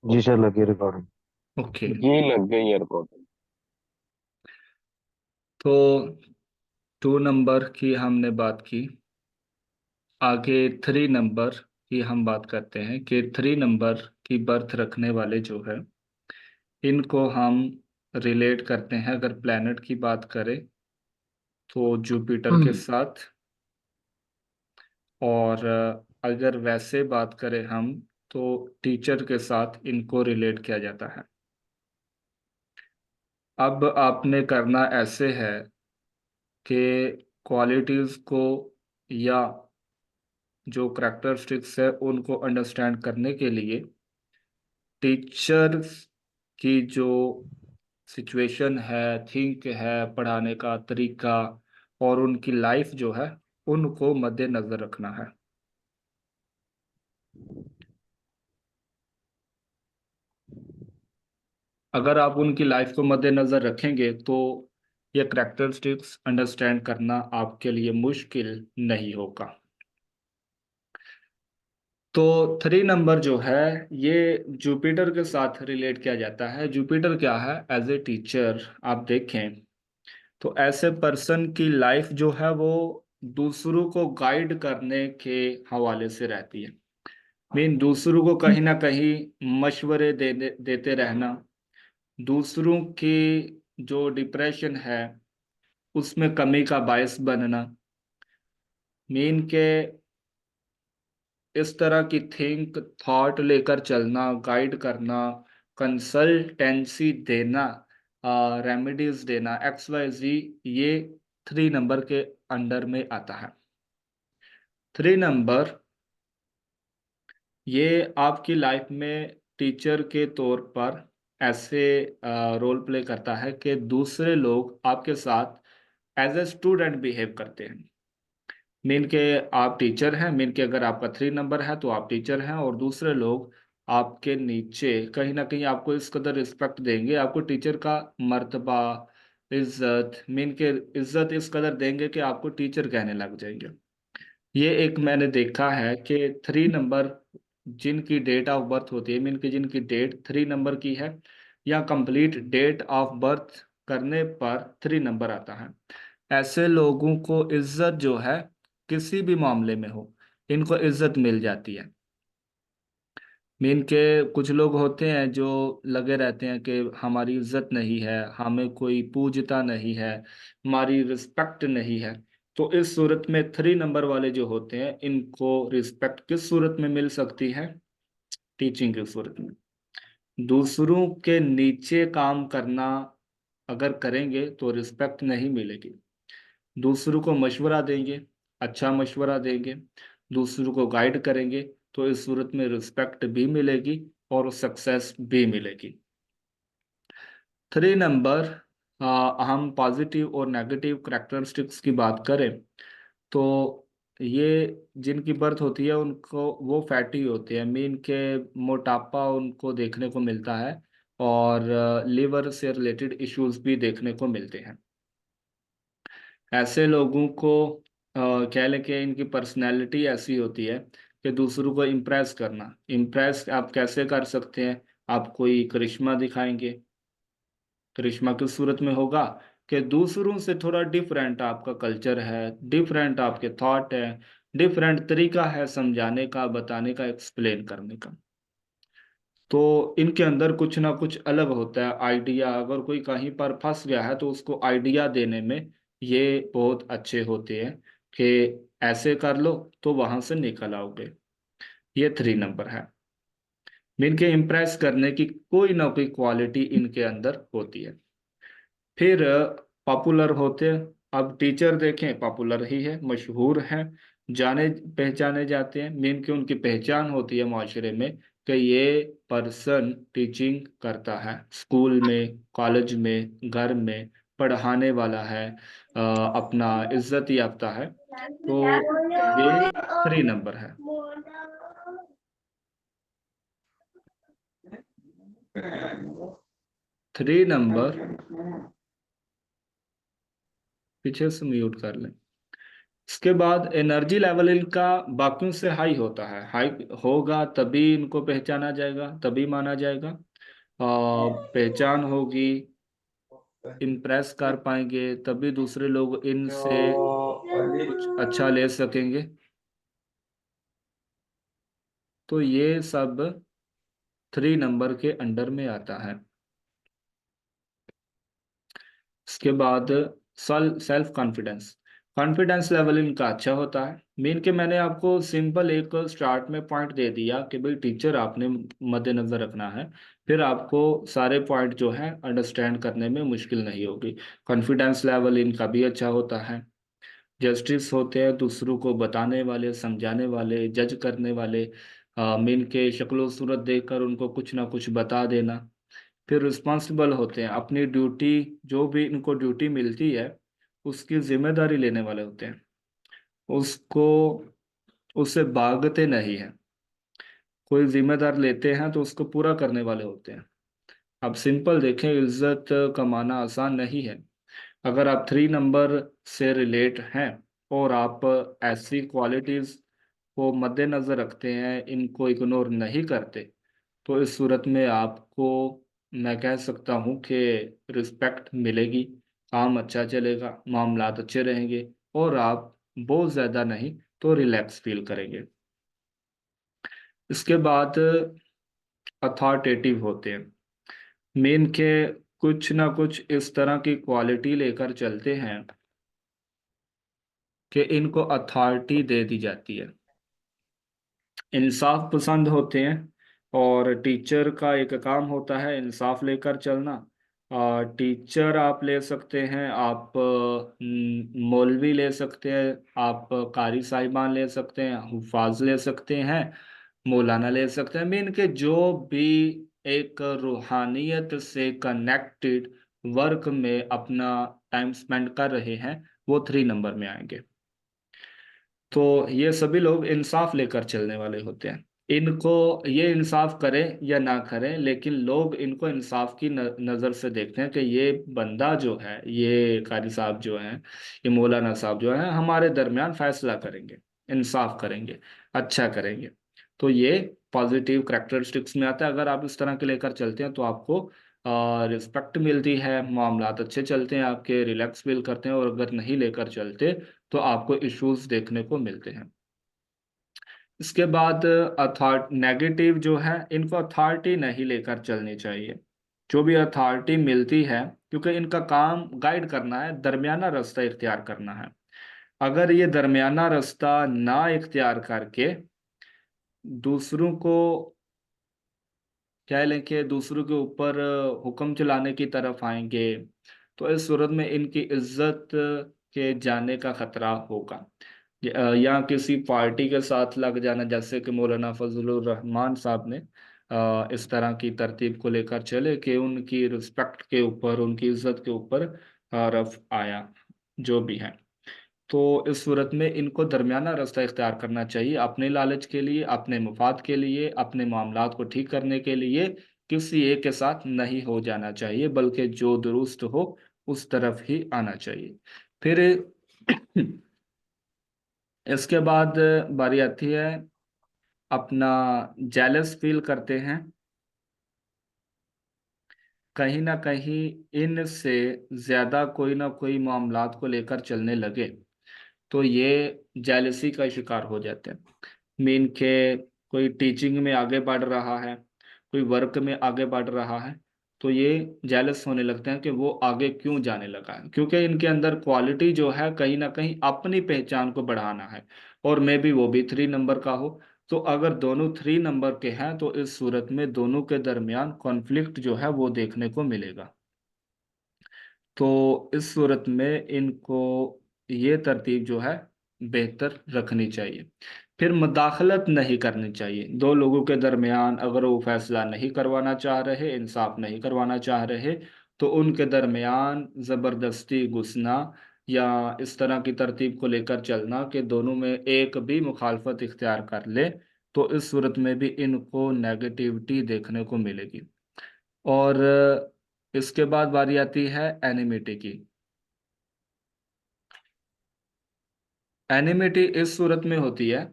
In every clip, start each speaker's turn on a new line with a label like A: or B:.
A: जी sir, लगी recording.
B: Okay.
C: जी लग गई एयरपोर्ट।
B: तो 2 नंबर की हमने बात की। आगे 3 नंबर की हम बात करते हैं कि 3 नंबर की बर्थ रखने वाले जो है इनको हम रिलेट करते हैं। अगर प्लैनेट की बात करें तो जुपिटर के साथ, और अगर वैसे बात करें हम तो टीचर के साथ इनको रिलेट किया जाता है। अब आपने करना ऐसे है कि क्वालिटीज़ को या जो करेक्टरिस्टिक्स है उनको अंडरस्टैंड करने के लिए टीचर्स की जो सिचुएशन है, थिंक है, पढ़ाने का तरीका और उनकी लाइफ जो है उनको मद्देनजर रखना है। अगर आप उनकी लाइफ को मद्देनजर रखेंगे तो ये करेक्टरिस्टिक्स अंडरस्टैंड करना आपके लिए मुश्किल नहीं होगा। तो 3 नंबर जो है ये जुपिटर के साथ रिलेट किया जाता है। जुपिटर क्या है? एज ए टीचर आप देखें तो ऐसे पर्सन की लाइफ जो है वो दूसरों को गाइड करने के हवाले से रहती है। मीन दूसरों को कहीं ना कहीं मशवरे देते रहना, दूसरों की जो डिप्रेशन है उसमें कमी का बायस बनना, मीन के इस तरह की थिंक थॉट लेकर चलना, गाइड करना, कंसल्टेंसी देना, रेमेडीज देना, XYZ, ये 3 नंबर के अंडर में आता है। 3 नंबर ये आपकी लाइफ में टीचर के तौर पर ऐसे रोल प्ले करता है कि दूसरे लोग आपके साथ एज ए स्टूडेंट बिहेव करते हैं। मीन के आप टीचर हैं, मीन के अगर आपका 3 नंबर है तो आप टीचर हैं, और दूसरे लोग आपके नीचे कहीं ना कहीं आपको इस कदर रिस्पेक्ट देंगे, आपको टीचर का मर्तबा, इज्जत, मीन के इज्जत इस कदर देंगे कि आपको टीचर कहने लग जाएंगे। ये एक मैंने देखा है कि 3 नंबर जिनकी डेट ऑफ बर्थ होती है, मीन की जिनकी डेट 3 नंबर की है या कंप्लीट डेट ऑफ बर्थ करने पर 3 नंबर आता है, ऐसे लोगों को इज्जत जो है किसी भी मामले में हो इनको इज्जत मिल जाती है। मीन के कुछ लोग होते हैं जो लगे रहते हैं कि हमारी इज्जत नहीं है, हमें कोई पूजता नहीं है, हमारी रिस्पेक्ट नहीं है। तो इस सूरत में 3 नंबर वाले जो होते हैं इनको रिस्पेक्ट किस सूरत में मिल सकती है? टीचिंग की सूरत में। दूसरों के नीचे काम करना अगर करेंगे तो रिस्पेक्ट नहीं मिलेगी। दूसरों को मशवरा देंगे, अच्छा मशवरा देंगे, दूसरों को गाइड करेंगे, तो इस सूरत में रिस्पेक्ट भी मिलेगी और सक्सेस भी मिलेगी। 3 नंबर, हम पॉजिटिव और नेगेटिव करेक्टरिस्टिक्स की बात करें तो ये जिनकी बर्थ होती है उनको वो फैटी होते हैं, मीन के मोटापा उनको देखने को मिलता है, और लिवर से रिलेटेड इश्यूज भी देखने को मिलते हैं। ऐसे लोगों को कह लें कि इनकी पर्सनैलिटी ऐसी होती है कि दूसरों को इम्प्रेस करना। इम्प्रेस आप कैसे कर सकते हैं? आप कोई करिश्मा दिखाएंगे। करिश्मा किस सूरत में होगा? कि दूसरों से थोड़ा डिफरेंट आपका कल्चर है, डिफरेंट आपके थॉट है, डिफरेंट तरीका है समझाने का, बताने का, एक्सप्लेन करने का। तो इनके अंदर कुछ ना कुछ अलग होता है आइडिया। अगर कोई कहीं पर फंस गया है तो उसको आइडिया देने में ये बहुत अच्छे होते हैं कि ऐसे कर लो तो वहां से निकल आओगे। ये 3 नंबर है। इनके इम्प्रेस करने की कोई ना कोई क्वालिटी इनके अंदर होती है। फिर पॉपुलर होते हैं। अब टीचर देखें, पॉपुलर ही है, मशहूर हैं, जाने पहचाने जाते हैं। मेन की उनकी पहचान होती है माशरे में कि ये पर्सन टीचिंग करता है, स्कूल में, कॉलेज में, घर में पढ़ाने वाला है, अपना इज्जत याफ्ता है। तो ये 3 नंबर है। 3 नंबर, पीछे से म्यूट कर लें। इसके बाद एनर्जी लेवल इनका बाकियों से हाई होता है, हाई होगा तभी इनको पहचाना जाएगा, तभी माना जाएगा। पहचान होगी, इम्प्रेस कर पाएंगे तभी दूसरे लोग इनसे कुछ अच्छा ले सकेंगे। तो ये सब 3 नंबर के अंडर में आता है। इसके बाद सेल्फ कॉन्फिडेंस, कॉन्फिडेंस लेवल इनका अच्छा होता है। मीन के मैंने आपको सिंपल एक स्टार्ट में पॉइंट दे दिया कि भाई टीचर आपने मद्देनजर रखना है, फिर आपको सारे पॉइंट जो है अंडरस्टैंड करने में मुश्किल नहीं होगी। कॉन्फिडेंस लेवल इनका भी अच्छा होता है। जस्टिस होते हैं, दूसरों को बताने वाले, समझाने वाले, जज करने वाले, मीन के शक्लो सूरत देखकर उनको कुछ ना कुछ बता देना। फिर रिस्पॉन्सिबल होते हैं, अपनी ड्यूटी, जो भी इनको ड्यूटी मिलती है उसकी जिम्मेदारी लेने वाले होते हैं, उसको उससे भागते नहीं हैं। कोई जिम्मेदार लेते हैं तो उसको पूरा करने वाले होते हैं। अब सिंपल देखें, इज्जत कमाना आसान नहीं है। अगर आप 3 नंबर से रिलेट हैं और आप ऐसी क्वालिटीज को मद्देनजर रखते हैं, इनको इग्नोर नहीं करते, तो इस सूरत में आपको मैं कह सकता हूँ कि रिस्पेक्ट मिलेगी, काम अच्छा चलेगा, मामलात अच्छे रहेंगे, और आप बहुत ज़्यादा नहीं तो रिलैक्स फील करेंगे। इसके बाद अथॉरिटेटिव होते हैं, मेन के कुछ ना कुछ इस तरह की क्वालिटी लेकर चलते हैं कि इनको अथॉरिटी दे दी जाती है। इंसाफ पसंद होते हैं, और टीचर का एक काम होता है इंसाफ लेकर चलना। टीचर आप ले सकते हैं, आप मौलवी ले सकते हैं, आप कारी साहिबान ले सकते हैं, हुफाज ले सकते हैं, मौलाना ले सकते हैं। मीन के जो भी एक रूहानियत से कनेक्टेड वर्क में अपना टाइम स्पेंड कर रहे हैं, वो 3 नंबर में आएंगे। तो ये सभी लोग इंसाफ लेकर चलने वाले होते हैं। इनको ये इंसाफ करें या ना करें, लेकिन लोग इनको इंसाफ की नज़र से देखते हैं कि ये बंदा जो है, ये कारी साहब जो हैं, ये मौलाना साहब जो हैं, हमारे दरमियान फैसला करेंगे, इंसाफ करेंगे, अच्छा करेंगे। तो ये पॉजिटिव करेक्टरिस्टिक्स में आता है। अगर आप इस तरह के लेकर चलते हैं तो आपको रिस्पेक्ट मिलती है, मामलात अच्छे चलते हैं आपके, रिलैक्स फील करते हैं। और अगर नहीं लेकर चलते तो आपको इश्यूज देखने को मिलते हैं। इसके बाद नेगेटिव जो है, इनको अथॉरिटी नहीं लेकर चलनी चाहिए। जो भी अथॉरिटी मिलती है, क्योंकि इनका काम गाइड करना है, दरमियाना रास्ता इख्तियार करना है। अगर ये दरमियाना रास्ता ना इख्तियार करके दूसरों को कह लें कि दूसरों के ऊपर हुक्म चलाने की तरफ आएंगे, तो इस सूरत में इनकी इज्जत के जाने का खतरा होगा। या किसी पार्टी के साथ लग जाना, जैसे कि मौलाना फजलुर रहमान साहब ने इस तरह की तरतीब को लेकर चले कि उनकी रिस्पेक्ट के ऊपर, उनकी इज्जत के ऊपर रफ आया, जो भी है। तो इस सूरत में इनको दरमियाना रास्ता इख्तियार करना चाहिए, अपने लालच के लिए, अपने मफाद के लिए, अपने मामलात को ठीक करने के लिए किसी एक के साथ नहीं हो जाना चाहिए, बल्कि जो दुरुस्त हो उस तरफ ही आना चाहिए। फिर इसके बाद बारी आती है, अपना जेलस फील करते हैं, कहीं ना कहीं इनसे ज़्यादा कोई ना कोई मामलात को लेकर चलने लगे तो ये जेलसी का शिकार हो जाते हैं। मीन के कोई टीचिंग में आगे बढ़ रहा है, कोई वर्क में आगे बढ़ रहा है, तो ये जेलस होने लगते हैं कि वो आगे क्यों जाने लगा है, क्योंकि इनके अंदर क्वालिटी जो है कहीं ना कहीं अपनी पहचान को बढ़ाना है। और मे बी वो भी 3 नंबर का हो। तो अगर दोनों 3 नंबर के हैं तो इस सूरत में दोनों के दरमियान कॉन्फ्लिक्ट जो है वो देखने को मिलेगा। तो इस सूरत में इनको ये तरतीब जो है बेहतर रखनी चाहिए। फिर मुदाखलत नहीं करनी चाहिए दो लोगों के दरमियान। अगर वो फैसला नहीं करवाना चाह रहे, इंसाफ नहीं करवाना चाह रहे, तो उनके दरमियान ज़बरदस्ती घुसना या इस तरह की तरतीब को लेकर चलना कि दोनों में एक भी मुखालफत इख्तियार कर ले, तो इस सूरत में भी इनको नेगेटिविटी देखने को मिलेगी। और इसके बाद बारी आती है एनिमिटी की। एनिमिटी इस सूरत में होती है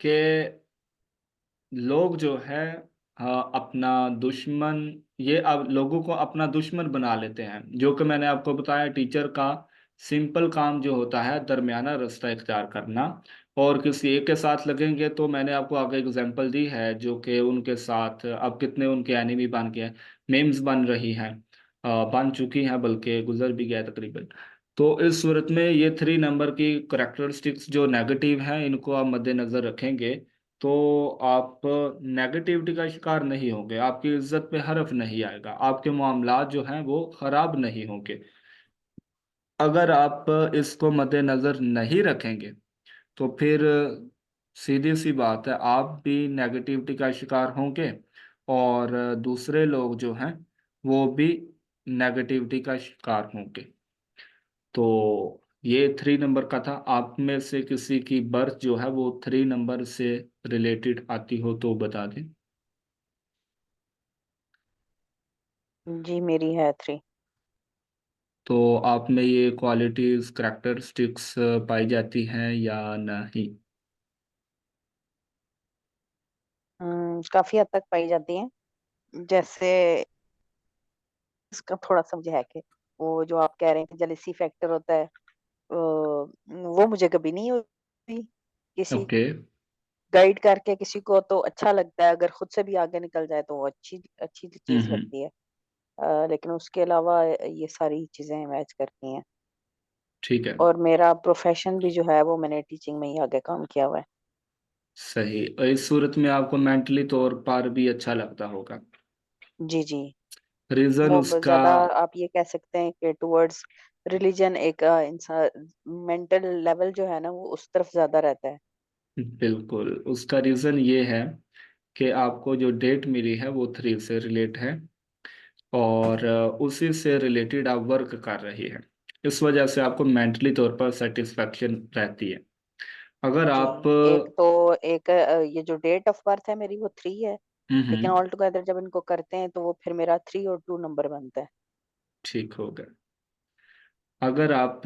B: कि लोग जो है अपना दुश्मन, ये अब लोगों को अपना दुश्मन बना लेते हैं। जो कि मैंने आपको बताया, टीचर का सिंपल काम जो होता है दरमियाना रास्ता इख्तियार करना। और किसी एक के साथ लगेंगे तो मैंने आपको आगे एग्जांपल दी है, जो कि उनके साथ अब कितने उनके एनिमी बन गए, मेम्स बन रही हैं, बन चुकी हैं, बल्कि गुजर भी गया तकरीबन। तो इस सूरत में ये 3 नंबर की करेक्टरिस्टिक्स जो नेगेटिव हैं, इनको आप मद्देनज़र रखेंगे तो आप नेगेटिविटी का शिकार नहीं होंगे, आपकी इज्जत पे हर्फ नहीं आएगा, आपके मामलात जो हैं वो खराब नहीं होंगे। अगर आप इसको मद्देनजर नहीं रखेंगे तो फिर सीधी सी बात है, आप भी नेगेटिविटी का शिकार होंगे और दूसरे लोग जो हैं वो भी नेगेटिविटी का शिकार होंगे। तो ये 3 नंबर का था। आप में से किसी की बर्थ जो है वो 3 नंबर से रिलेटेड आती हो तो बता दें।
A: जी मेरी है 3।
B: तो आप में ये क्वालिटीज करेक्टरिस्टिक्स पाई जाती हैं या नहीं?
A: काफी हद तक पाई जाती है। जैसे इसका थोड़ा सा मुझे है कि वो जो आप कह रहे हैं कि जेलिसी फैक्टर होता है, वो मुझे कभी नहीं हुई। किसी
B: ओके।
A: गाइड करके किसी को तो अच्छा लगता है, अगर खुद से भी आगे निकल जाए तो वो अच्छी अच्छी चीज
B: हम्म।
A: लगती है। लेकिन उसके अलावा ये सारी चीजें मैच करती हैं।
B: ठीक है।
A: और मेरा प्रोफेशन भी जो है वो मैंने टीचिंग में ही आगे काम किया हुआ है।
B: सही। और इस सूरत में आपको मेंटली तौर पर भी अच्छा लगता होगा।
A: जी जी।
B: रीजन
A: वो
B: उसका?
A: ज्यादा आप ये कह सकते हैं कि टुवर्ड्स रिलीजन, एक इंसान मेंटल लेवल जो है ना वो उस तरफ ज्यादा रहता है।
B: बिल्कुल, उसका रीजन ये है कि आपको जो डेट मिली है वो 3 से रिलेट है और उसी से रिलेटेड आप वर्क कर रही है। इस वजह से आपको मेंटली तौर पर सेटिस्फेक्शन रहती है। अगर
A: जी।
B: आप
A: एक तो एक ये जो डेट ऑफ बर्थ है मेरी वो 3 है। लेकिन
B: हम्म।
A: ऑल टुगेदर जब इनको करते हैं तो वो फिर मेरा 3 और 2 नंबर बनता है।
B: ठीक हो गया। अगर आप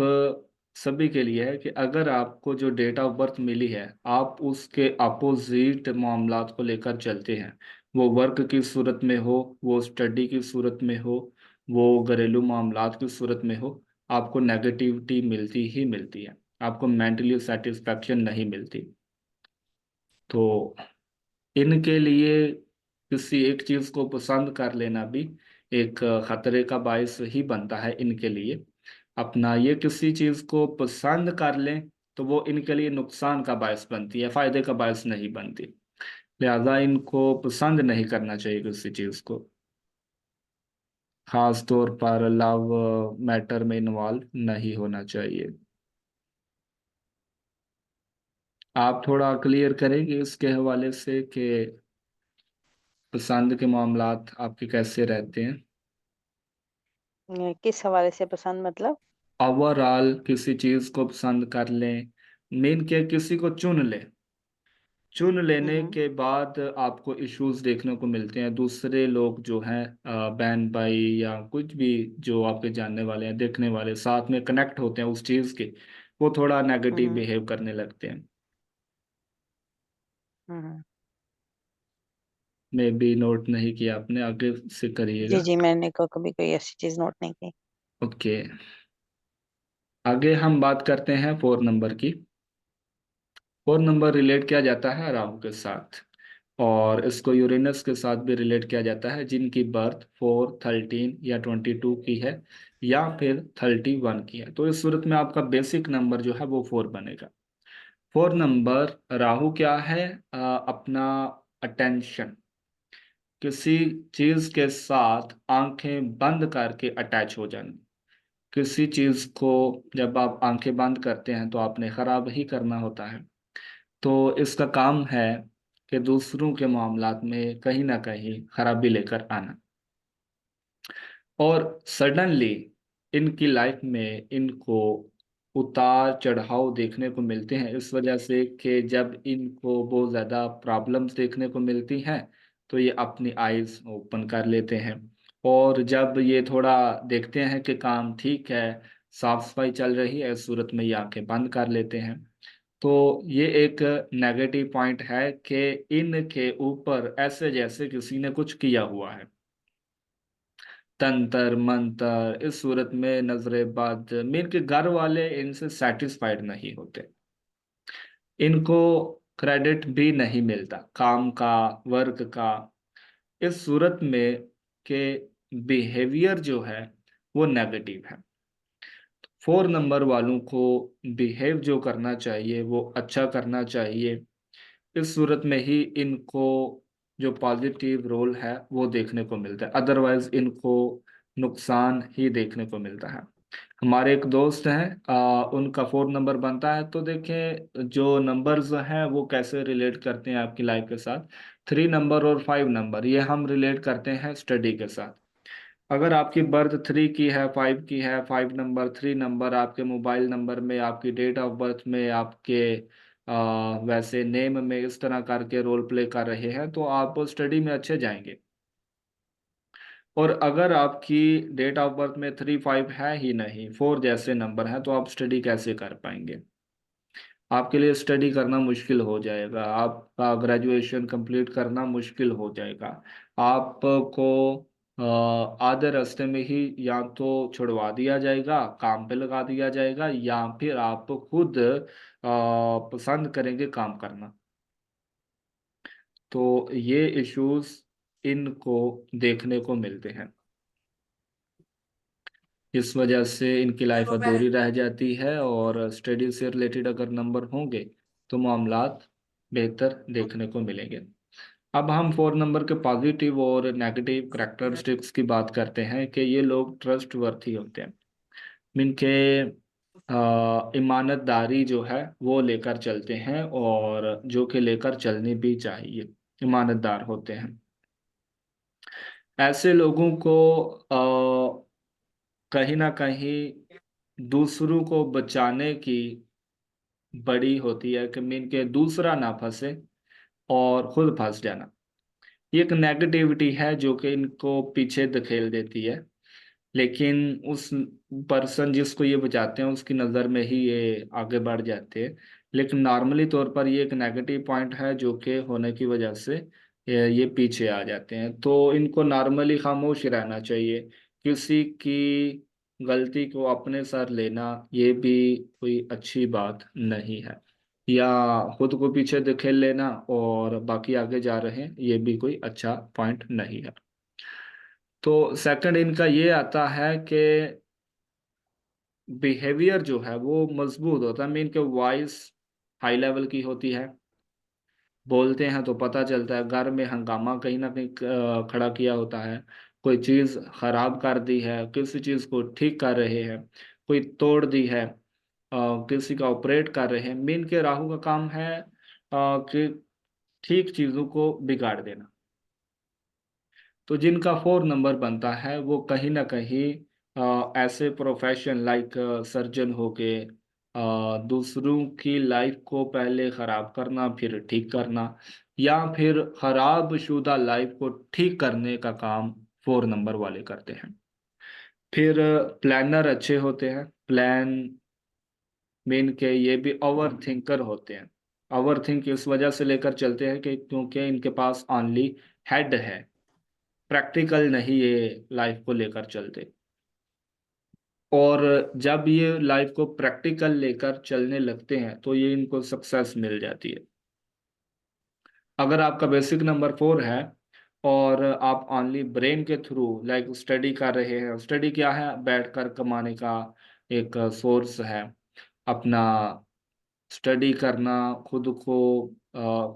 B: सभी के लिए है कि अगर आपको जो डेट ऑफ बर्थ मिली है, आप उसके अपोजिट मामलात को लेकर चलते हैं, वो वर्क की सूरत में हो, वो स्टडी की सूरत में हो, वो घरेलू मामलात की सूरत में हो, आपको नेगेटिविटी मिलती ही मिलती है, आपको मेंटली सेटिस्फैक्शन नहीं मिलती। तो इनके लिए किसी एक चीज को पसंद कर लेना भी एक खतरे का बायस ही बनता है इनके लिए। अपना ये किसी चीज को पसंद कर लें तो वो इनके लिए नुकसान का बायस बनती है, फायदे का बायस नहीं बनती। लिहाजा इनको पसंद नहीं करना चाहिए किसी चीज को, खास तौर पर लव मैटर में इन्वॉल्व नहीं होना चाहिए। आप थोड़ा क्लियर करेंगे इसके हवाले से कि पसंद के मामलात आपके कैसे रहते हैं?
A: किस हवाले से पसंद मतलब?
B: ओवरऑल किसी चीज को पसंद कर लें, मेन के किसी को चुन लें, चुन लेने
A: हम्म
B: के बाद आपको इश्यूज देखने को मिलते हैं। दूसरे लोग जो हैं बहन भाई या कुछ भी जो आपके जानने वाले हैं, देखने वाले, साथ में कनेक्ट होते हैं उस चीज के, वो थोड़ा नेगेटिव
A: हम्म
B: बिहेव करने लगते हैं।
A: हम्म।
B: मे भी नोट नहीं किया आपने, आगे से
A: जी
B: करिएगा।
A: जी, मैंने को कभी कोई ऐसी चीज नोट नहीं की।
B: ओके। आगे हम बात करते हैं 4 नंबर की। 4 नंबर रिलेट किया जाता है राहु के साथ, और इसको यूरेनस के साथ भी रिलेट किया जाता है, जिनकी बर्थ 4, 13 या 22 की है या फिर 31 की है। तो इस सूरत में आपका बेसिक नंबर जो है वो 4 बनेगा। 4 नंबर राहु क्या है? अपना अटेंशन, किसी चीज के साथ आंखें बंद करके अटैच हो जाना। किसी चीज को जब आप आंखें बंद करते हैं तो आपने खराब ही करना होता है। तो इसका काम है कि दूसरों के मामलात में कहीं ना कहीं खराबी लेकर आना। और सडनली इनकी लाइफ में इनको उतार चढ़ाव देखने को मिलते हैं, इस वजह से कि जब इनको बहुत ज़्यादा प्रॉब्लम्स देखने को मिलती हैं तो ये अपनी आइज़ ओपन कर लेते हैं। और जब ये थोड़ा देखते हैं कि काम ठीक है, साफ सफाई चल रही है, इस सूरत में ये आंखें बंद कर लेते हैं। तो ये एक नेगेटिव पॉइंट है कि इनके ऊपर ऐसे जैसे किसी ने कुछ किया हुआ है, तंतर मंतर, इस सूरत में नजरे बद, मीन के घर वाले इनसे सेटिस्फाइड नहीं होते, इनको क्रेडिट भी नहीं मिलता काम का, वर्क का। इस सूरत में के बिहेवियर जो है वो नेगेटिव है। 4 नंबर वालों को बिहेव जो करना चाहिए वो अच्छा करना चाहिए। इस सूरत में ही इनको जो पॉजिटिव रोल है वो देखने को मिलता है, अदरवाइज इनको नुकसान ही देखने को मिलता है। हमारे एक दोस्त हैं, उनका 4 नंबर बनता है, तो देखें जो नंबर्स हैं वो कैसे रिलेट करते हैं आपकी लाइफ के साथ। 3 नंबर और 5 नंबर ये हम रिलेट करते हैं स्टडी के साथ। अगर आपकी बर्थ 3 की है, 5 की है, 5 नंबर, 3 नंबर आपके मोबाइल नंबर में, आपकी डेट ऑफ बर्थ में, आपके वैसे नेम में इस तरह करके रोल प्ले कर रहे हैं तो आप स्टडी में अच्छे जाएंगे। और अगर आपकी डेट ऑफ बर्थ में 3 5 है ही नहीं, 4 जैसे नंबर हैं, तो आप स्टडी कैसे कर पाएंगे? आपके लिए स्टडी करना मुश्किल हो जाएगा, आपका ग्रेजुएशन कंप्लीट करना मुश्किल हो जाएगा। आपको आधे रास्ते में ही या तो छुड़वा दिया जाएगा, काम पे लगा दिया जाएगा, या फिर आप खुद पसंद करेंगे काम करना। तो ये इश्यूज इनको देखने को मिलते हैं। इस वजह से इनकी लाइफ अधूरी रह जाती है, और स्टडी से रिलेटेड अगर नंबर होंगे तो मामलात बेहतर देखने को मिलेंगे। अब हम 4 नंबर के पॉजिटिव और नेगेटिव करेक्टरिस्टिक्स की बात करते हैं कि ये लोग ट्रस्ट वर्थी होते हैं। मीन के ईमानतदारी जो है वो लेकर चलते हैं, और जो कि लेकर चलनी भी चाहिए, ईमानतदार होते हैं। ऐसे लोगों को कहीं ना कहीं दूसरों को बचाने की बड़ी होती है कि मीन के दूसरा ना फंसे और खुद फंस जाना। ये एक नेगेटिविटी है जो कि इनको पीछे धकेल देती है, लेकिन उस पर्सन जिसको ये बचाते हैं उसकी नज़र में ही ये आगे बढ़ जाते हैं। लेकिन नॉर्मली तौर पर ये एक नेगेटिव पॉइंट है जो कि होने की वजह से ये पीछे आ जाते हैं। तो इनको नॉर्मली खामोश रहना चाहिए। किसी की गलती को अपने सर लेना ये भी कोई अच्छी बात नहीं है, या खुद को पीछे धकेल लेना और बाकी आगे जा रहे हैं, ये भी कोई अच्छा पॉइंट नहीं है। तो सेकंड इनका ये आता है कि बिहेवियर जो है वो मजबूत होता है, मीन के वॉइस हाई लेवल की होती है, बोलते हैं तो पता चलता है घर में हंगामा कहीं ना कहीं खड़ा किया होता है, कोई चीज़ खराब कर दी है, किसी चीज़ को ठीक कर रहे हैं, कोई तोड़ दी है, किसी का ऑपरेट कर रहे हैं। मीन के राहु का काम है कि ठीक चीज़ों को बिगाड़ देना। तो जिनका 4 नंबर बनता है वो कहीं ना कहीं ऐसे प्रोफेशन लाइक सर्जन हो के दूसरों की लाइफ को पहले ख़राब करना फिर ठीक करना, या फिर ख़राब शुदा लाइफ को ठीक करने का काम 4 नंबर वाले करते हैं। फिर प्लानर अच्छे होते हैं, प्लान मीन के ये भी ओवर थिंकर होते हैं। ओवर थिंक इस वजह से लेकर चलते हैं कि क्योंकि इनके पास ओनली हेड है, प्रैक्टिकल नहीं ये लाइफ को लेकर चलते। और जब ये लाइफ को प्रैक्टिकल लेकर चलने लगते हैं तो ये इनको सक्सेस मिल जाती है। अगर आपका बेसिक नंबर 4 है और आप ओनली ब्रेन के थ्रू लाइक स्टडी कर रहे हैं, स्टडी क्या है, बैठकर कमाने का एक सोर्स है, अपना स्टडी करना, खुद को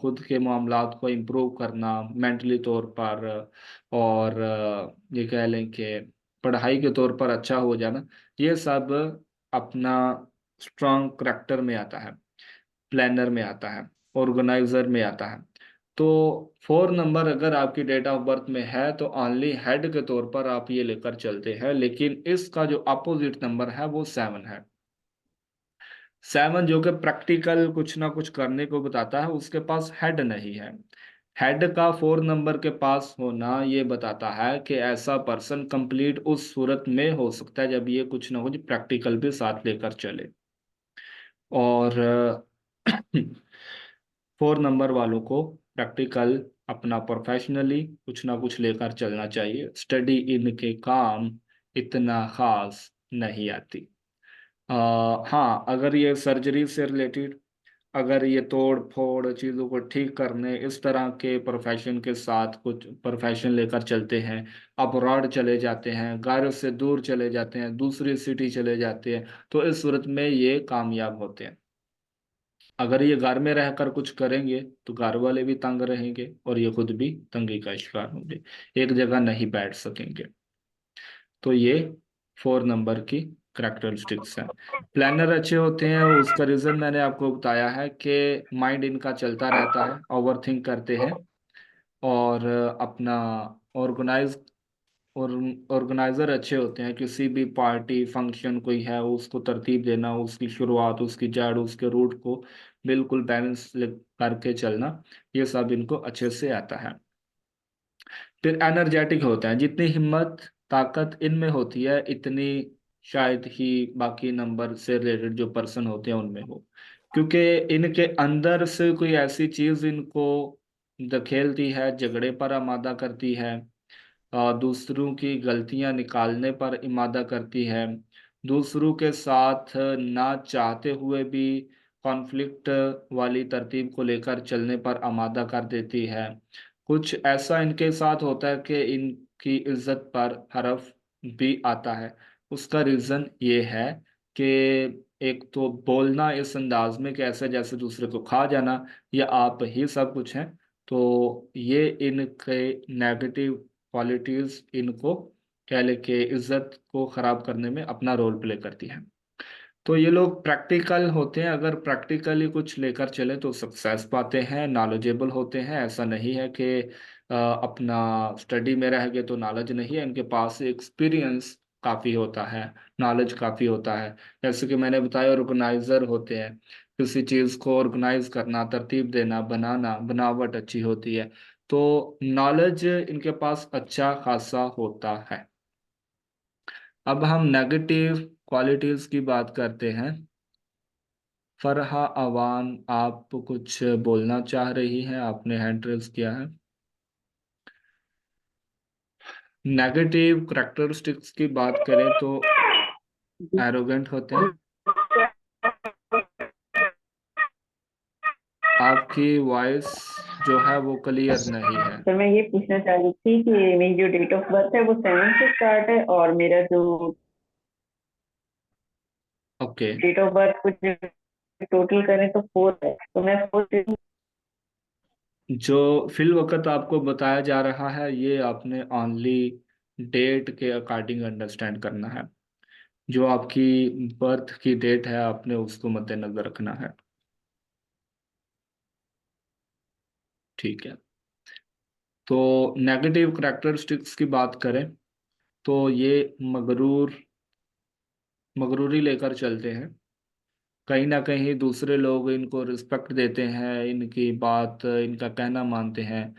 B: खुद के मामलात को इम्प्रूव करना मेंटली तौर पर, और ये कह लें कि पढ़ाई के तौर पर अच्छा हो जाना, ये सब अपना स्ट्रॉन्ग करेक्टर में आता है, प्लानर में आता है, ऑर्गेनाइजर में आता है। तो 4 नंबर अगर आपकी डेट ऑफ बर्थ में है तो ओनली हेड के तौर पर आप ये लेकर चलते हैं, लेकिन इसका जो अपोजिट नंबर है वो 7 है। 7 जो कि प्रैक्टिकल कुछ ना कुछ करने को बताता है, उसके पास हेड नहीं है। हेड का 4 नंबर के पास होना ये बताता है कि ऐसा पर्सन कंप्लीट उस सूरत में हो सकता है जब ये कुछ ना कुछ प्रैक्टिकल भी साथ लेकर चले। और 4 नंबर वालों को प्रैक्टिकल अपना प्रोफेशनली कुछ ना कुछ लेकर चलना चाहिए। स्टडी इनके काम इतना खास नहीं आती। हाँ, अगर ये सर्जरी से रिलेटेड, अगर ये तोड़ फोड़ चीज़ों को ठीक करने इस तरह के प्रोफेशन के साथ कुछ प्रोफेशन लेकर चलते हैं, अब्रॉड चले जाते हैं, घर से दूर चले जाते हैं, दूसरी सिटी चले जाते हैं, तो इस सूरत में ये कामयाब होते हैं। अगर ये घर में रहकर कुछ करेंगे तो घर वाले भी तंग रहेंगे और ये खुद भी तंगी का शिकार होंगे, एक जगह नहीं बैठ सकेंगे। तो ये 4 नंबर की करेक्टरिस्टिक्स हैं। प्लानर अच्छे होते हैं, उसका रीज़न मैंने आपको बताया है कि माइंड इनका चलता रहता है, ओवर थिंक करते हैं, और अपना ऑर्गेनाइज और ऑर्गेनाइजर अच्छे होते हैं। किसी भी पार्टी फंक्शन कोई है उसको तरतीब देना, उसकी शुरुआत, उसकी जड़, उसके रूट को बिल्कुल बैलेंस करके चलना, ये सब इनको अच्छे से आता है। फिर एनर्जेटिक होते हैं। जितनी हिम्मत ताकत इनमें होती है इतनी शायद ही बाकी नंबर से रिलेटेड जो पर्सन होते हैं उनमें हो, क्योंकि इनके अंदर से कोई ऐसी चीज इनको धकेलती है, झगड़े पर आमादा करती है, दूसरों की गलतियां निकालने पर इमादा करती है, दूसरों के साथ ना चाहते हुए भी कॉन्फ्लिक्ट वाली तरतीब को लेकर चलने पर आमादा कर देती है। कुछ ऐसा इनके साथ होता है कि इनकी इज्जत पर हरफ भी आता है। उसका रीज़न ये है कि एक तो बोलना इस अंदाज में कि ऐसे जैसे दूसरे को खा जाना या आप ही सब कुछ हैं, तो ये इनके नेगेटिव क्वालिटीज इनको कह ले के इज्जत को खराब करने में अपना रोल प्ले करती है। तो ये लोग प्रैक्टिकल होते हैं, अगर प्रैक्टिकली कुछ लेकर चले तो सक्सेस पाते हैं, नॉलेजेबल होते हैं। ऐसा नहीं है कि अपना स्टडी में रह गए तो नॉलेज नहीं है, इनके पास एक्सपीरियंस काफ़ी होता है, नॉलेज काफ़ी होता है। जैसे कि मैंने बताया, ऑर्गेनाइजर होते हैं, किसी चीज़ को ऑर्गेनाइज करना, तरतीब देना, बनाना, बनावट अच्छी होती है, तो नॉलेज इनके पास अच्छा खासा होता है। अब हम नेगेटिव क्वालिटीज़ की बात करते हैं। फरहा अवान, आप कुछ बोलना चाह रही हैं? आपने हैंड रेज किया है। नेगेटिव करेक्टरिस्टिक्स की बात करें तो एरोगेंट होते हैं। आपकी वॉइस जो है वो क्लियर नहीं है।
C: तो मैं ये पूछना चाह रही थी कि मेरी जो डेट ऑफ बर्थ है वो 7 से स्टार्ट है, और मेरा जो
B: ओके।
C: डेट ऑफ बर्थ कुछ टोटल करें तो 4 है, तो मैं 4।
B: जो फिल वक्त आपको बताया जा रहा है ये आपने ओनली डेट के अकॉर्डिंग अंडरस्टैंड करना है। जो आपकी बर्थ की डेट है आपने उसको मद्देनजर रखना है। ठीक है। तो नेगेटिव करेक्टरिस्टिक्स की बात करें तो ये मगरूरी लेकर चलते हैं। कहीं ना कहीं दूसरे लोग इनको रिस्पेक्ट देते हैं, इनकी बात, इनका कहना मानते हैं,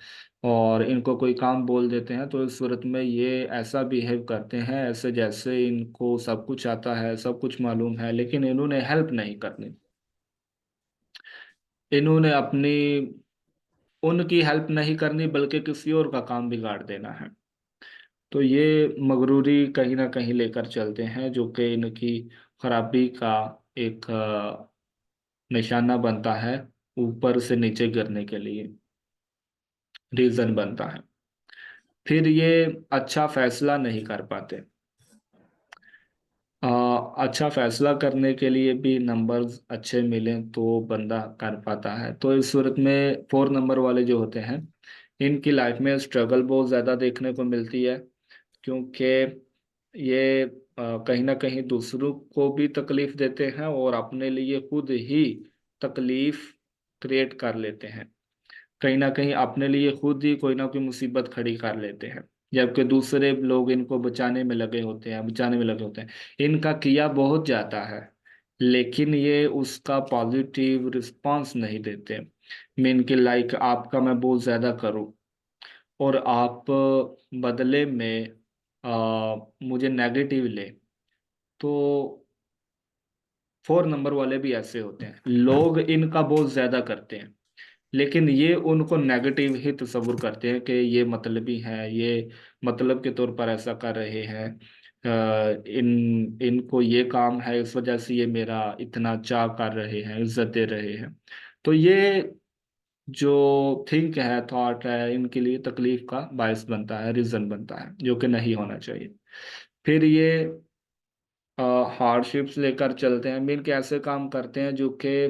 B: और इनको कोई काम बोल देते हैं तो इस सूरत में ये ऐसा बिहेव करते हैं ऐसे जैसे इनको सब कुछ आता है, सब कुछ मालूम है, लेकिन इन्होंने हेल्प नहीं करनी। इन्होंने अपनी उनकी हेल्प नहीं करनी बल्कि किसी और का काम बिगाड़ देना है। तो ये मगरूरी कहीं ना कहीं लेकर चलते हैं, जो कि इनकी खराबी का एक निशाना बनता है, ऊपर से नीचे गिरने के लिए रीजन बनता है। फिर ये अच्छा फैसला नहीं कर पाते। अच्छा फैसला करने के लिए भी नंबर्स अच्छे मिलें तो बंदा कर पाता है। तो इस सूरत में 4 नंबर वाले जो होते हैं इनकी लाइफ में स्ट्रगल बहुत ज़्यादा देखने को मिलती है, क्योंकि ये कहीं ना कहीं दूसरों को भी तकलीफ देते हैं और अपने लिए खुद ही तकलीफ क्रिएट कर लेते हैं। कहीं ना कहीं अपने लिए खुद ही कोई ना कोई मुसीबत खड़ी कर लेते हैं, जबकि दूसरे लोग इनको बचाने में लगे होते हैं, बचाने में लगे होते हैं। इनका किया बहुत जाता है, लेकिन ये उसका पॉजिटिव रिस्पांस नहीं देते। मीन कि लाइक आपका मैं बहुत ज़्यादा करूँ और आप बदले में मुझे नेगेटिव ले, तो 4 नंबर वाले भी ऐसे होते हैं। लोग इनका बहुत ज़्यादा करते हैं, लेकिन ये उनको नेगेटिव ही तस्वुर करते हैं कि ये मतलबी हैं, ये मतलब के तौर पर ऐसा कर रहे हैं। इनको ये काम है, इस वजह से ये मेरा इतना चाव कर रहे हैं, इज्जत दे रहे हैं। तो ये जो थिंक है, थॉट है, इनके लिए तकलीफ का बायस बनता है, रीज़न बनता है, जो कि नहीं होना चाहिए। फिर ये हार्डशिप्स लेकर चलते हैं। मीन के ऐसे काम करते हैं जो कि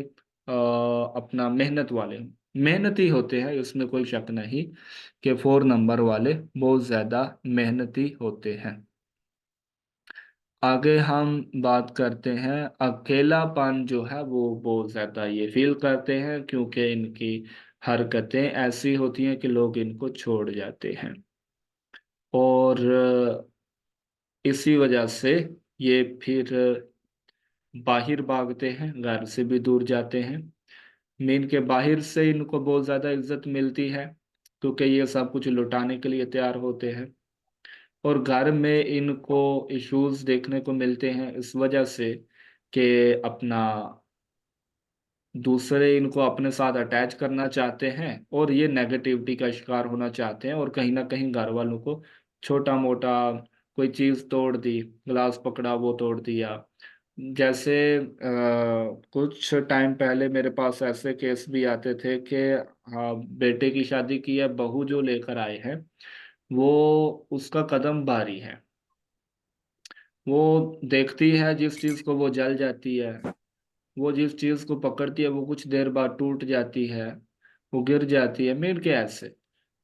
B: अपना मेहनत वाले हैं। मेहनती होते हैं, इसमें कोई शक नहीं कि 4 नंबर वाले बहुत ज़्यादा मेहनती होते हैं। आगे हम बात करते हैं, अकेलापन जो है वो बहुत ज़्यादा ये फील करते हैं, क्योंकि इनकी हरकतें ऐसी होती हैं कि लोग इनको छोड़ जाते हैं। और इसी वजह से ये फिर बाहर भागते हैं, घर से भी दूर जाते हैं। मीन के बाहर से इनको बहुत ज़्यादा इज्जत मिलती है, क्योंकि ये सब कुछ लुटाने के लिए तैयार होते हैं। और घर में इनको इश्यूज देखने को मिलते हैं, इस वजह से कि अपना दूसरे इनको अपने साथ अटैच करना चाहते हैं, और ये नेगेटिविटी का शिकार होना चाहते हैं। और कहीं ना कहीं घर वालों को छोटा मोटा कोई चीज़ तोड़ दी, ग्लास पकड़ा वो तोड़ दिया। जैसे कुछ टाइम पहले मेरे पास ऐसे केस भी आते थे कि हाँ, बेटे की शादी की है, बहू जो लेकर आए हैं वो उसका कदम भारी है। वो देखती है जिस चीज़ को वो जल जाती है, वो जिस चीज को पकड़ती है वो कुछ देर बाद टूट जाती है, वो गिर जाती है। मीन के ऐसे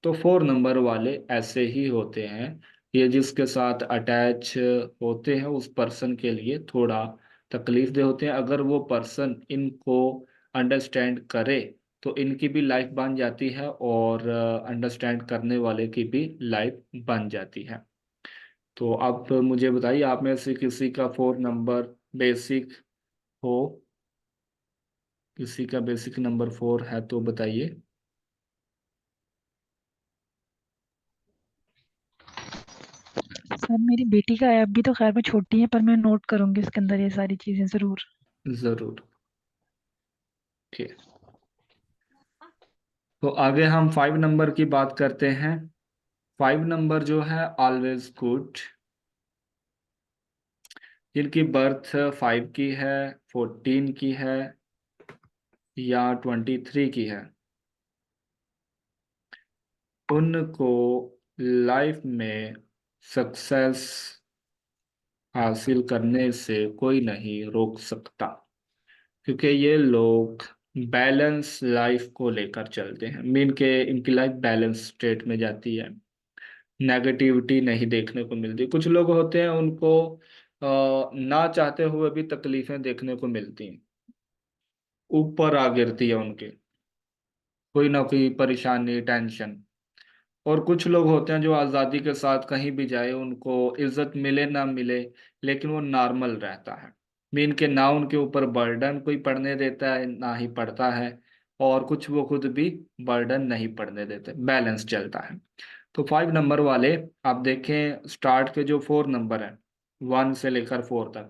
B: तो 4 नंबर वाले ऐसे ही होते हैं। ये जिसके साथ अटैच होते हैं उस पर्सन के लिए थोड़ा तकलीफ दे होते हैं। अगर वो पर्सन इनको अंडरस्टैंड करे तो इनकी भी लाइफ बन जाती है, और अंडरस्टैंड करने वाले की भी लाइफ बन जाती है। तो आप मुझे बताइए, आप में से किसी का 4 नंबर बेसिक हो, किसी का बेसिक नंबर 4 है तो बताइए।
D: सर मेरी बेटी का है, अभी तो खैर मैं छोटी है, पर मैं नोट करूंगी इसके अंदर ये सारी चीजें जरूर।
B: जरूर। ठीक। तो आगे हम 5 नंबर की बात करते हैं। 5 नंबर जो है ऑलवेज गुड, जिनकी बर्थ 5 की है, 14 की है या 23 की है, उनको लाइफ में सक्सेस हासिल करने से कोई नहीं रोक सकता, क्योंकि ये लोग बैलेंस लाइफ को लेकर चलते हैं। मीन के इनकी लाइफ बैलेंस स्टेट में जाती है, नेगेटिविटी नहीं देखने को मिलती। कुछ लोग होते हैं उनको ना चाहते हुए भी तकलीफें देखने को मिलती हैं, ऊपर आ गिरती है उनके, कोई ना कोई परेशानी, टेंशन। और कुछ लोग होते हैं जो आज़ादी के साथ कहीं भी जाए, उनको इज्जत मिले ना मिले, लेकिन वो नॉर्मल रहता है। मीन के ना उनके ऊपर बर्डन कोई पड़ने देता है, ना ही पड़ता है, और कुछ वो खुद भी बर्डन नहीं पड़ने देते, बैलेंस चलता है। तो 5 नंबर वाले आप देखें, स्टार्ट के जो 4 नंबर है, 1 से लेकर 4 तक,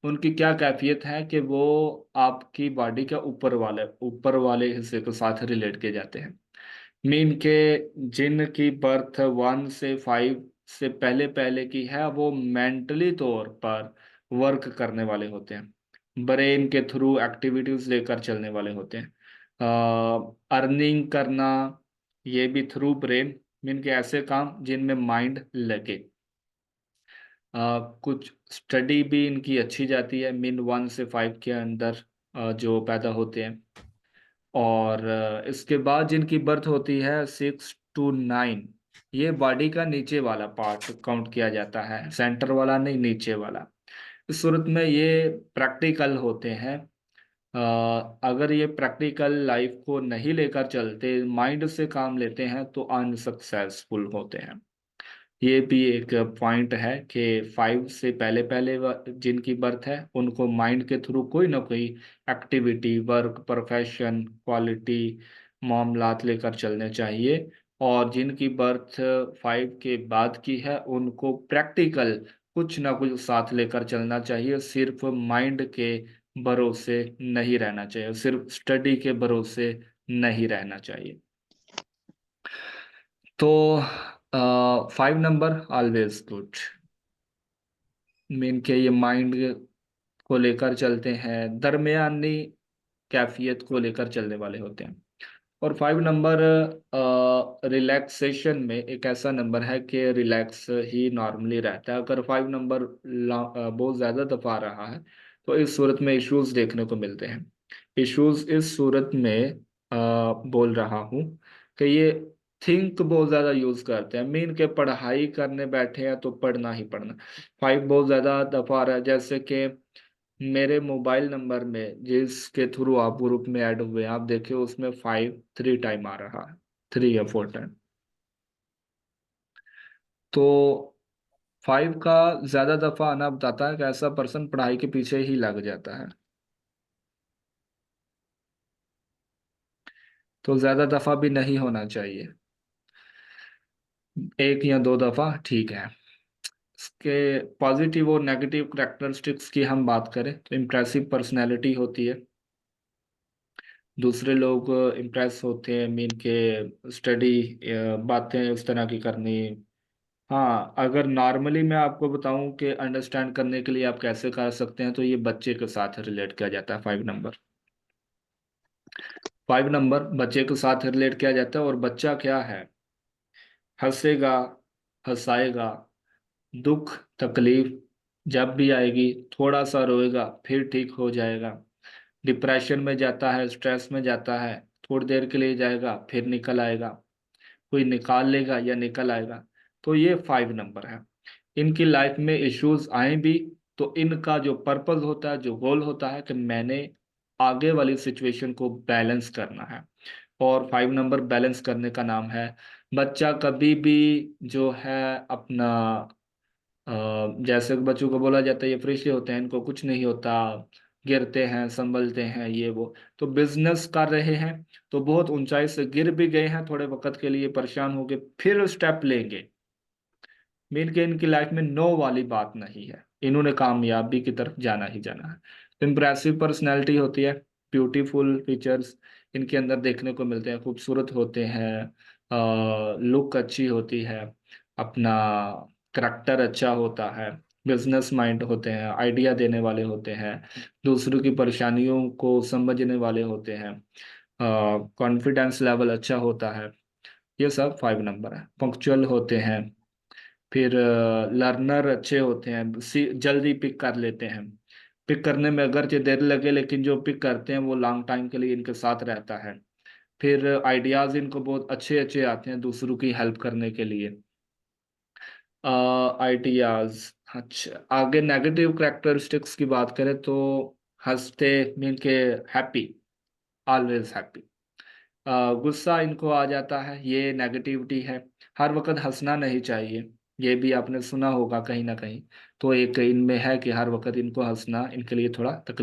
B: उनकी क्या कैफियत है कि वो आपकी बॉडी के ऊपर वाले हिस्से के साथ रिलेट किए जाते हैं। मीन के जिनकी बर्थ 1 से 5 से पहले पहले की है, वो मेंटली तौर पर वर्क करने वाले होते हैं, ब्रेन के थ्रू एक्टिविटीज लेकर चलने वाले होते हैं। अर्निंग करना, ये भी थ्रू ब्रेन। मीन के ऐसे काम जिनमें माइंड लगे। कुछ स्टडी भी इनकी अच्छी जाती है, मीन 1 से 5 के अंदर जो पैदा होते हैं। और इसके बाद जिनकी बर्थ होती है 6 to 9, ये बॉडी का नीचे वाला पार्ट काउंट किया जाता है, सेंटर वाला नहीं, नीचे वाला। इस सूरत में ये प्रैक्टिकल होते हैं। अगर ये प्रैक्टिकल लाइफ को नहीं लेकर चलते, माइंड से काम लेते हैं, तो अनसक्सेसफुल होते हैं। ये भी एक पॉइंट है कि 5 से पहले पहले जिनकी बर्थ है उनको माइंड के थ्रू कोई ना कोई एक्टिविटी, वर्क, प्रोफेशन, क्वालिटी, मामलात लेकर चलने चाहिए। और जिनकी बर्थ 5 के बाद की है उनको प्रैक्टिकल कुछ ना कुछ साथ लेकर चलना चाहिए। सिर्फ माइंड के भरोसे नहीं रहना चाहिए, सिर्फ स्टडी के भरोसे नहीं रहना चाहिए। तो 5 नंबर ऑलवेज गुड, मीन के ये माइंड को लेकर चलते हैं, दरमियानी कैफियत को लेकर चलने वाले होते हैं। और 5 नंबर रिलैक्सेशन में एक ऐसा नंबर है कि रिलैक्स ही नॉर्मली रहता है। अगर 5 नंबर बहुत ज़्यादा दफा आ रहा है तो इस सूरत में इश्यूज देखने को मिलते हैं। इश्यूज इस सूरत में बोल रहा हूँ कि ये थिंक बहुत ज़्यादा यूज़ करते हैं, मीन के पढ़ाई करने बैठे हैं तो पढ़ना ही पढ़ना। 5 बहुत ज़्यादा दफा आ रहा है, जैसे कि मेरे मोबाइल नंबर में जिसके थ्रू आप ग्रुप में ऐड हुए हैं, आप देखिए उसमें 5 3 टाइम आ रहा है, 3 या 4 टाइम। तो 5 का ज्यादा दफा आना बताता है कि ऐसा पर्सन पढ़ाई के पीछे ही लग जाता है। तो ज्यादा दफा भी नहीं होना चाहिए, 1 या 2 दफा ठीक है। इसके पॉजिटिव और नेगेटिव करेक्टरिस्टिक्स की हम बात करें तो इम्प्रेसिव पर्सनैलिटी होती है, दूसरे लोग इम्प्रेस होते हैं, मीन के स्टडी बातें उस तरह की करनी। हाँ, अगर नॉर्मली मैं आपको बताऊं कि अंडरस्टैंड करने के लिए आप कैसे कर सकते हैं, तो ये बच्चे के साथ रिलेट किया जाता है। 5 नंबर बच्चे के साथ रिलेट किया जाता है। और बच्चा क्या है, हंसेगा, हंसाएगा, दुख तकलीफ जब भी आएगी थोड़ा सा रोएगा फिर ठीक हो जाएगा। डिप्रेशन में जाता है, स्ट्रेस में जाता है, थोड़ी देर के लिए जाएगा फिर निकल आएगा, कोई निकाल लेगा या निकल आएगा। तो ये 5 नंबर है। इनकी लाइफ में इश्यूज आए भी तो इनका जो पर्पस होता है, जो गोल होता है कि मैंने आगे वाली सिचुएशन को बैलेंस करना है। और 5 नंबर बैलेंस करने का नाम है। बच्चा कभी भी जो है अपना अ, जैसे बच्चों को बोला जाता है ये फ्रेश होते हैं, इनको कुछ नहीं होता, गिरते हैं संभलते हैं ये वो। तो बिजनेस कर रहे हैं तो बहुत ऊंचाई से गिर भी गए हैं, थोड़े वक्त के लिए परेशान हो गए, फिर स्टेप लेंगे। मीन के इनकी लाइफ में नो वाली बात नहीं है, इन्होंने कामयाबी की तरफ जाना ही जाना है। इम्प्रेसिव पर्सनैलिटी होती है, ब्यूटीफुल फीचर्स इनके अंदर देखने को मिलते हैं, खूबसूरत होते हैं, लुक अच्छी होती है, अपना करेक्टर अच्छा होता है, बिजनेस माइंड होते हैं, आइडिया देने वाले होते हैं, दूसरों की परेशानियों को समझने वाले होते हैं, कॉन्फिडेंस लेवल अच्छा होता है। ये सब 5 नंबर है। पंक्चुअल होते हैं, फिर लर्नर अच्छे होते हैं, जल्दी पिक कर लेते हैं। पिक करने में अगरचे देर लगे लेकिन जो पिक करते हैं वो लॉन्ग टाइम के लिए इनके साथ रहता है। फिर आइडियाज इनको बहुत अच्छे अच्छे आते हैं दूसरों की हेल्प करने के लिए। आइडियाज अच्छा, आगे नेगेटिव करेक्टरिस्टिक्स की बात करें तो हंसते, मीन के हैप्पी, ऑलवेज हैप्पी। गुस्सा इनको आ जाता है, ये नेगेटिविटी है। हर वक्त हंसना नहीं चाहिए, ये भी आपने सुना होगा कहीं ना कहीं। तो एक इनमें है कि हर वक्त इनको हंसना इनके लिए थोड़ा तकलीफ